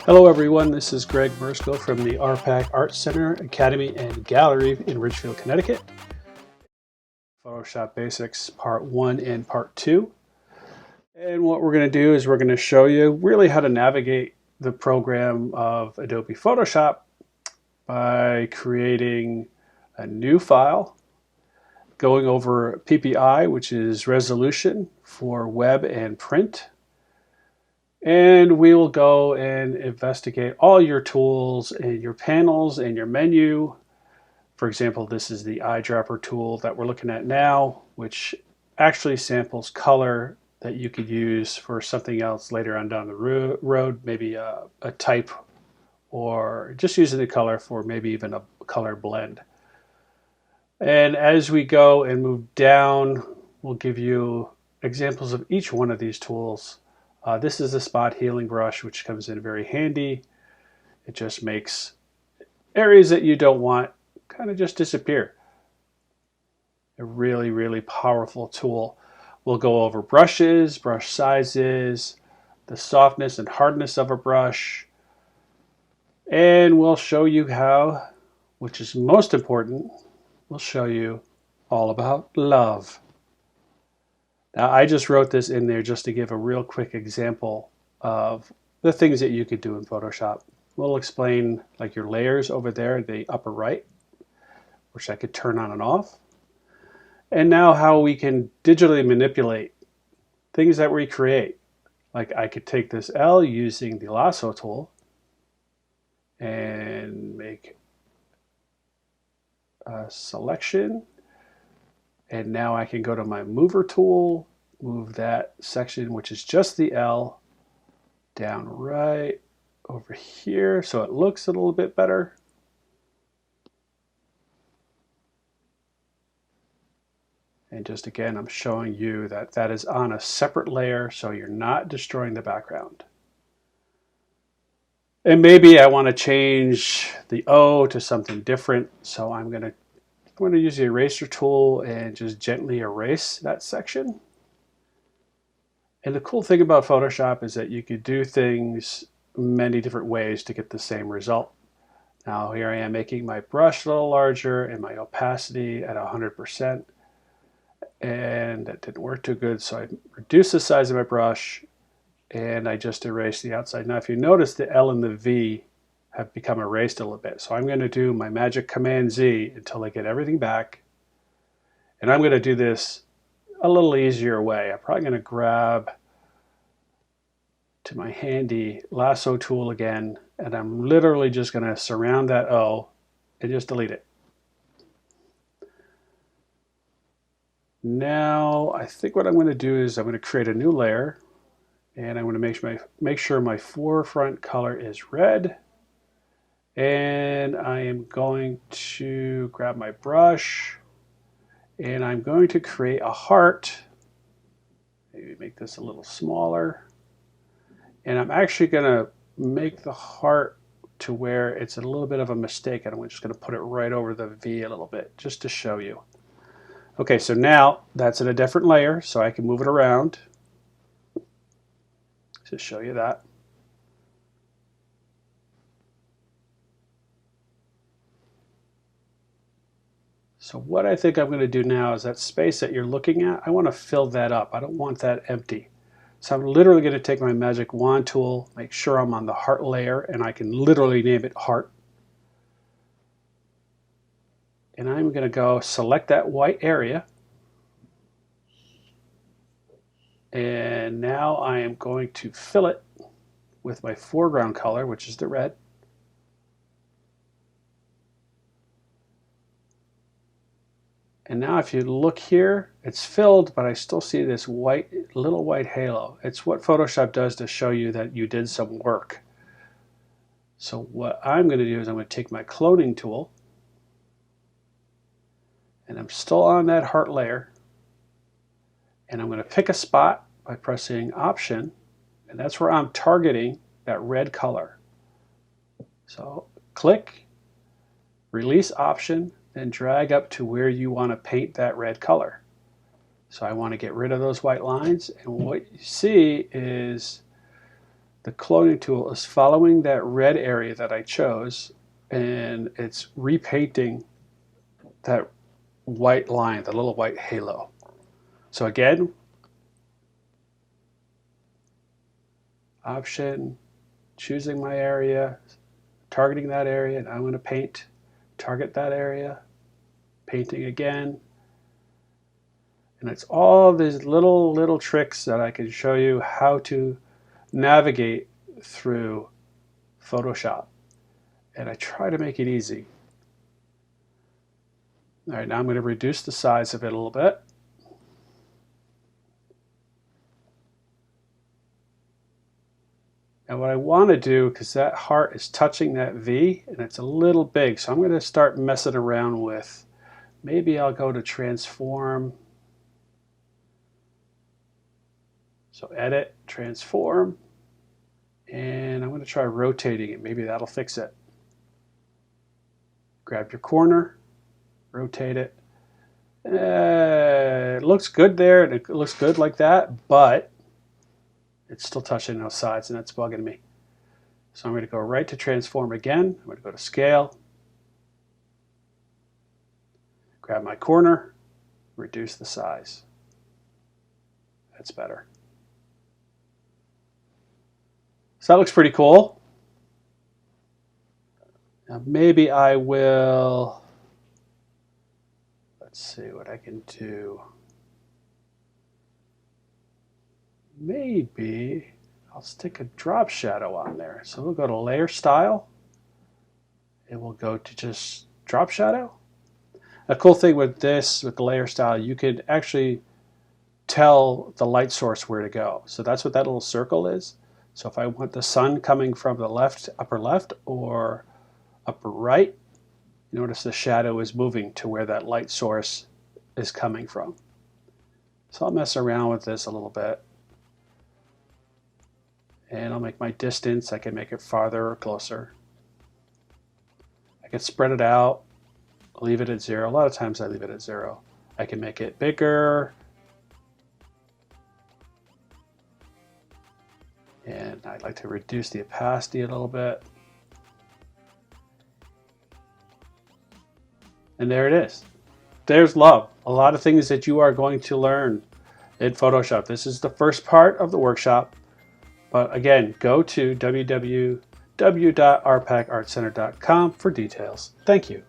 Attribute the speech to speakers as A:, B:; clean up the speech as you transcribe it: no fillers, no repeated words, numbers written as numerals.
A: Hello everyone, this is Greg Mersko from the RPAC Art Center, Academy, and Gallery in Ridgefield, Connecticut. Photoshop Basics Part 1 and Part 2. And what we're going to do is we're going to show you really how to navigate the program of Adobe Photoshop by creating a new file, going over PPI, which is resolution for web and print. And we will go and investigate all your tools and your panels and your menu. For example, this is the Eyedropper tool that we're looking at now, which actually samples color that you could use for something else later on down the road, maybe a type, or just using the color for maybe even a color blend. And as we go and move down, we'll give you examples of each one of these tools. This is a spot healing brush, which comes in very handy. It just makes areas that you don't want kind of just disappear. A really, really powerful tool. We'll go over brushes, brush sizes, the softness and hardness of a brush, and we'll show you how, which is most important, we'll show you all about love. Now, I just wrote this in there just to give a real quick example of the things that you could do in Photoshop. We'll explain like your layers over there in the upper right, which I could turn on and off. And now how we can digitally manipulate things that we create. Like I could take this L using the lasso tool and make a selection. And now I can go to my mover tool, move that section, which is just the L, down right over here so it looks a little bit better. And just again, I'm showing you that that is on a separate layer so you're not destroying the background. And maybe I want to change the O to something different, so I'm going to use the eraser tool and just gently erase that section. And the cool thing about Photoshop is that you could do things many different ways to get the same result. Now here I am making my brush a little larger and my opacity at 100%. And that didn't work too good, so I reduced the size of my brush and I just erased the outside. Now if you notice, the L and the V have become erased a little bit. So I'm going to do my magic Command Z until I get everything back. And I'm going to do this a little easier way. I'm probably going to grab to my handy lasso tool again, and I'm literally just going to surround that O and just delete it. Now I think what I'm going to do is I'm going to create a new layer, and I'm going to make sure my forefront color is red. And I am going to grab my brush and I'm going to create a heart. Maybe make this a little smaller. And I'm actually going to make the heart to where it's a little bit of a mistake, and I'm just going to put it right over the V a little bit just to show you. Okay, so now that's in a different layer, so I can move it around to show you that. So what I think I'm going to do now is that space that you're looking at, I want to fill that up. I don't want that empty. So I'm literally going to take my magic wand tool, make sure I'm on the heart layer, and I can literally name it heart. And I'm going to go select that white area. And now I am going to fill it with my foreground color, which is the red. And now if you look here, it's filled, but I still see this little white halo. It's what Photoshop does to show you that you did some work. So what I'm going to do is I'm going to take my cloning tool, and I'm still on that heart layer, and I'm going to pick a spot by pressing Option, and that's where I'm targeting that red color. So click, release Option, then drag up to where you want to paint that red color. So I want to get rid of those white lines, and what you see is the cloning tool is following that red area that I chose, and it's repainting that white line, the little white halo. So again, option, choosing my area, targeting that area, and I'm going to paint, target that area, painting again. And it's all these little tricks that I can show you how to navigate through Photoshop. And I try to make it easy. All right, now I'm going to reduce the size of it a little bit. And what I want to do, because that heart is touching that V and it's a little big, so I'm going to start messing around with, maybe I'll go to transform. So edit, transform, and I'm going to try rotating it. Maybe that'll fix it. Grab your corner, rotate it. It looks good there, and it looks good like that, but it's still touching those sides, and that's bugging me. So I'm going to go right to transform again. I'm going to go to scale, grab my corner, reduce the size. That's better. So that looks pretty cool. Now maybe I will, let's see what I can do. Maybe I'll stick a drop shadow on there. So we'll go to layer style, and we'll go to just drop shadow. A cool thing with this, with the layer style, you could actually tell the light source where to go. So that's what that little circle is. So if I want the sun coming from the left, upper left, or upper right, you notice the shadow is moving to where that light source is coming from. So I'll mess around with this a little bit. And I'll make my distance, I can make it farther or closer. I can spread it out, leave it at 0. A lot of times I leave it at 0. I can make it bigger. And I'd like to reduce the opacity a little bit. And there it is. There's love. A lot of things that you are going to learn in Photoshop. This is the first part of the workshop. But again, go to www.rpacartcenter.com for details. Thank you.